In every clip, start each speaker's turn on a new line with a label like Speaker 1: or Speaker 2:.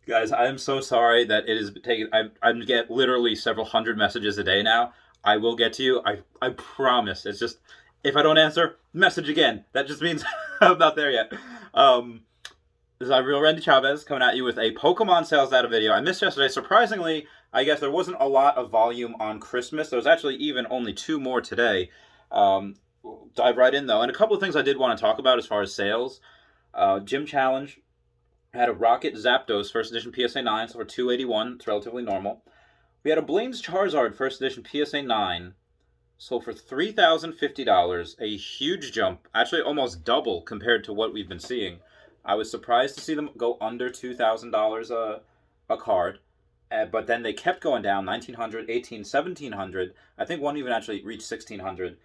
Speaker 1: Guys, I am so sorry that it is taking. I get literally several hundred messages a day now. I will get to you. I promise. It's just if I don't answer, message again. That just means I'm not there yet. Um, this is Real Randy Chavez coming at you with a Pokemon sales data video. I missed yesterday. Surprisingly, I guess there wasn't a lot of volume on Christmas. There was actually even only two more today. Um, dive right in though, and a couple of things I did want to talk about as far as sales. Gym Challenge had a Rocket Zapdos first edition PSA 9, so for 281, it's relatively normal. We had a Blaine's Charizard first edition PSA 9, sold for $3,050, a huge jump, actually almost double compared to what we've been seeing. I was surprised to see them go under $2,000 a card, but then they kept going down 1900, 18, 1700. I think one even actually reached 1600.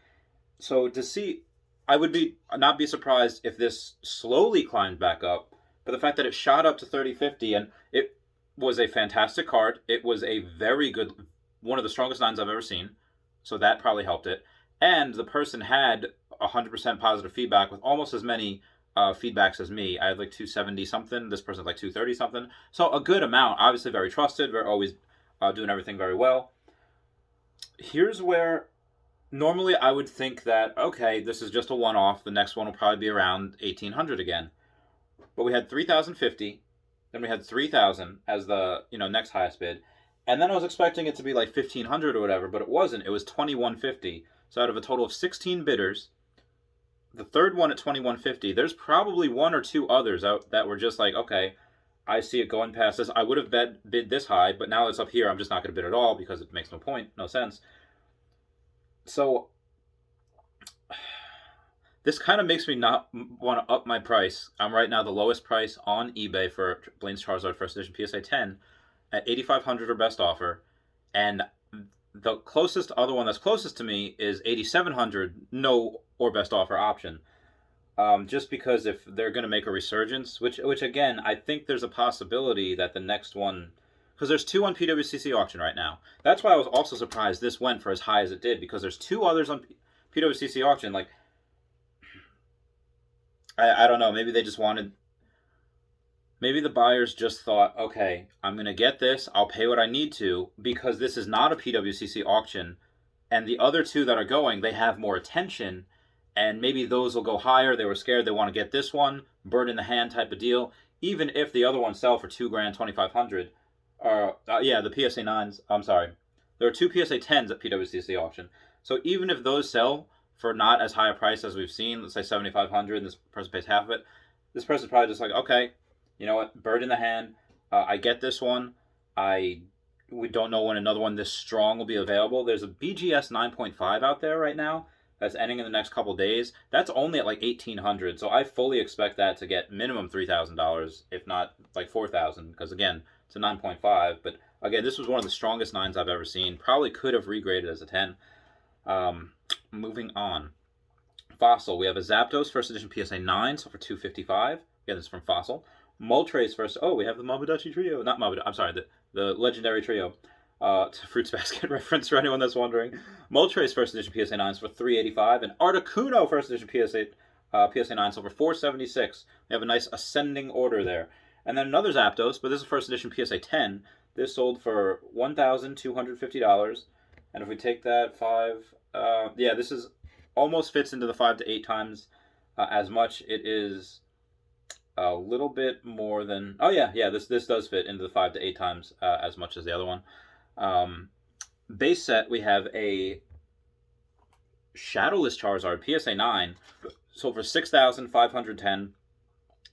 Speaker 1: So to see, I would be not be surprised if this slowly climbed back up, but the fact that it shot up to 3050 and it was a fantastic card. It was a very good, one of the strongest nines I've ever seen. So that probably helped it. And the person had 100% positive feedback with almost as many feedbacks as me. I had like 270 something. This person had like 230 something. So a good amount. Obviously very trusted. We're always doing everything very well. Here's where normally I would think that, okay, this is just a one off. The next one will probably be around 1800 again. But we had 3050, then we had 3000 as the next highest bid, and then I was expecting it to be like 1500 or whatever, but it wasn't. It was 2150. So out of a total of 16 bidders, the third one at 2150, there's probably one or two others out that were just like, okay, I see it going past this. I would have bid this high, but now it's up here. I'm just not going to bid at all because it makes no point, no sense. So this kind of makes me not want to up my price. I'm right now the lowest price on eBay for Blaine's Charizard First Edition PSA 10 at 8,500 or best offer, and the closest other one that's closest to me is 8,700, no or best offer option. Just because if they're going to make a resurgence, which again I think there's a possibility that the next one, because there's two on PWCC auction right now. That's why I was also surprised this went for as high as it did, because there's two others on PWCC auction. Like I don't know. Maybe they just wanted. Maybe the buyers just thought, okay, I'm going to get this. I'll pay what I need to because this is not a PWCC auction. And the other two that are going, they have more attention. And maybe those will go higher. They were scared they want to get this one, bird in the hand type of deal. Even if the other ones sell for 2 grand, 2,500. Yeah, the PSA 9s. I'm sorry. There are two PSA 10s at PWCC auction. So even if those sell for not as high a price as we've seen, let's say 7,500, and this person pays half of it, this person's probably just like, okay, you know what, bird in the hand. I get this one. We don't know when another one this strong will be available. There's a BGS 9.5 out there right now that's ending in the next couple days. That's only at like 1,800, so I fully expect that to get minimum $3,000, if not like 4,000, because again, it's a 9.5. But again, this was one of the strongest nines I've ever seen. Probably could have regraded as a 10. Moving on. Fossil. We have a Zapdos first edition PSA 9, so for 255. Again, this is from Fossil. Moltres first. Oh, we have the Mabudachi trio. Not Mabudachi. I'm sorry, the legendary trio. It's a Fruits Basket reference for anyone that's wondering. Moltres first edition PSA 9s for 385, and Articuno first edition PSA 9 so for 476. We have a nice ascending order there. And then another Zapdos, but this is first edition PSA 10. This sold for $1,250. And if we take that yeah, this is almost fits into the 5 to 8 times as much. It is a little bit more than. Oh yeah, this does fit into the 5 to 8 times as much as the other one. Base set, we have a Shadowless Charizard PSA 9, sold for 6,510.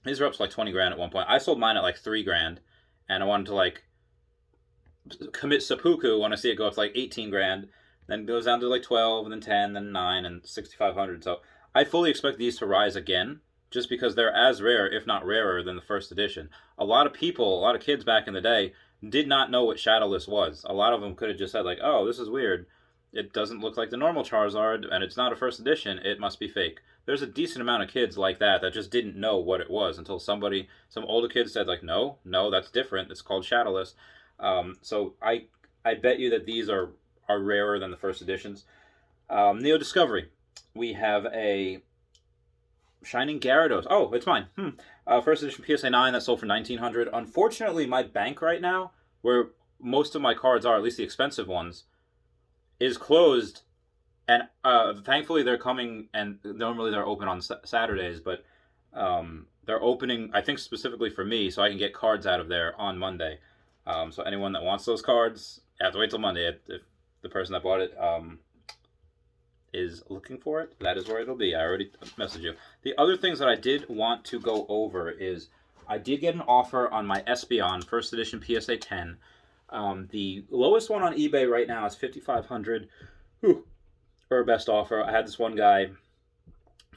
Speaker 1: These are up to like 20 grand at one point. I sold mine at like 3 grand, and I wanted to like commit seppuku when I see it go up to like 18 grand. Then it goes down to like 12, and then 10, then 9, and 6,500. So I fully expect these to rise again, just because they're as rare, if not rarer, than the first edition. A lot of people, a lot of kids back in the day, did not know what Shadowless was. A lot of them could have just said, like, oh, this is weird. It doesn't look like the normal Charizard, and it's not a first edition. It must be fake. There's a decent amount of kids like that just didn't know what it was until some older kid said, like, no, that's different. It's called Shadowless. So I bet you that these are rarer than the first editions. Neo Discovery. We have a Shining Gyarados. Oh, it's mine. First edition PSA 9 that sold for 1900. Unfortunately, my bank right now, where most of my cards are, at least the expensive ones, is closed. And thankfully, they're coming, and normally they're open on Saturdays, but they're opening, I think, specifically for me, so I can get cards out of there on Monday. So anyone that wants those cards, you have to wait till Monday. If the person that bought it is looking for it, that is where it'll be. I already messaged you. The other things that I did want to go over is I did get an offer on my Espeon first edition PSA 10. The lowest one on eBay right now is 5,500. For best offer. I had this one guy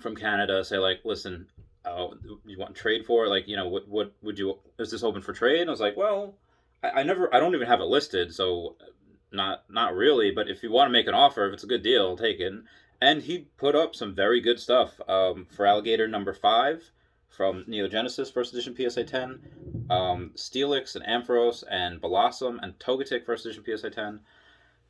Speaker 1: from Canada say, like, listen, you want to trade for it? Like, what would you, is this open for trade? And I was like, well, I don't even have it listed, so not really, but if you want to make an offer, if it's a good deal, I'll take it. And he put up some very good stuff. For Alligator number 5 from Neo Genesis first edition PSA 10, Steelix and Ampharos and Blossom and Togetic first edition PSA 10.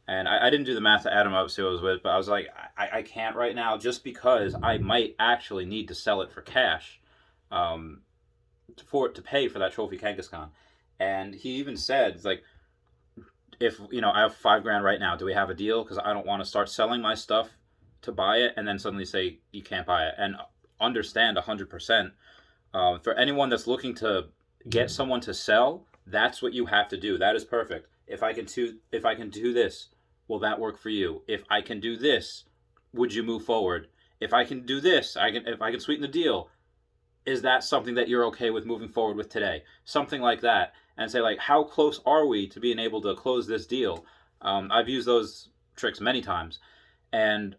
Speaker 1: And I didn't do the math to add them up, see who I was with, but I was like, I can't right now, just because I might actually need to sell it for cash, for it to pay for that trophy Kangaskhan. And he even said, it's like, if I have $5,000 right now, do we have a deal? Because I don't want to start selling my stuff to buy it and then suddenly say you can't buy it. And understand 100%. For anyone that's looking to get someone to sell, that's what you have to do. That is perfect. If I can do this, will that work for you? If I can do this, would you move forward? If I can do this, if I can sweeten the deal, is that something that you're okay with moving forward with today? Something like that. And say, like, how close are we to being able to close this deal? I've used those tricks many times. And,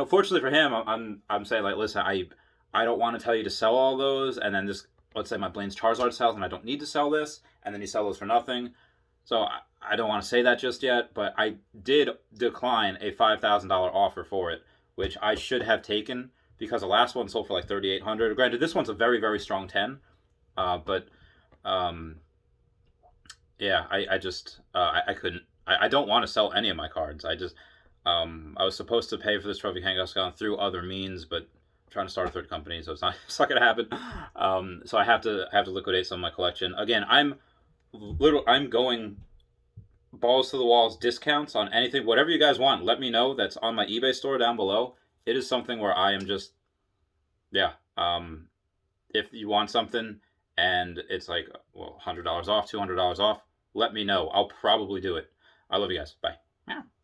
Speaker 1: fortunately for him, I'm saying, like, listen, I don't want to tell you to sell all those, and then this, let's say my Blaine's Charizard sells, and I don't need to sell this, and then you sell those for nothing. So I don't want to say that just yet, but I did decline a $5,000 offer for it, which I should have taken, because the last one sold for like 3,800. Granted, this one's a very, very strong 10, but yeah, I just I couldn't. I don't want to sell any of my cards. I was supposed to pay for this trophy Kangaskhan through other means, but I'm trying to start a third company, so it's not gonna happen. So I have to liquidate some of my collection. Again, I'm going balls to the walls discounts on anything, whatever you guys want. Let me know. That's on my eBay store down below. It is something where I am just, yeah. If you want something and it's like, well, $100 off, $200 off, let me know. I'll probably do it. I love you guys. Bye.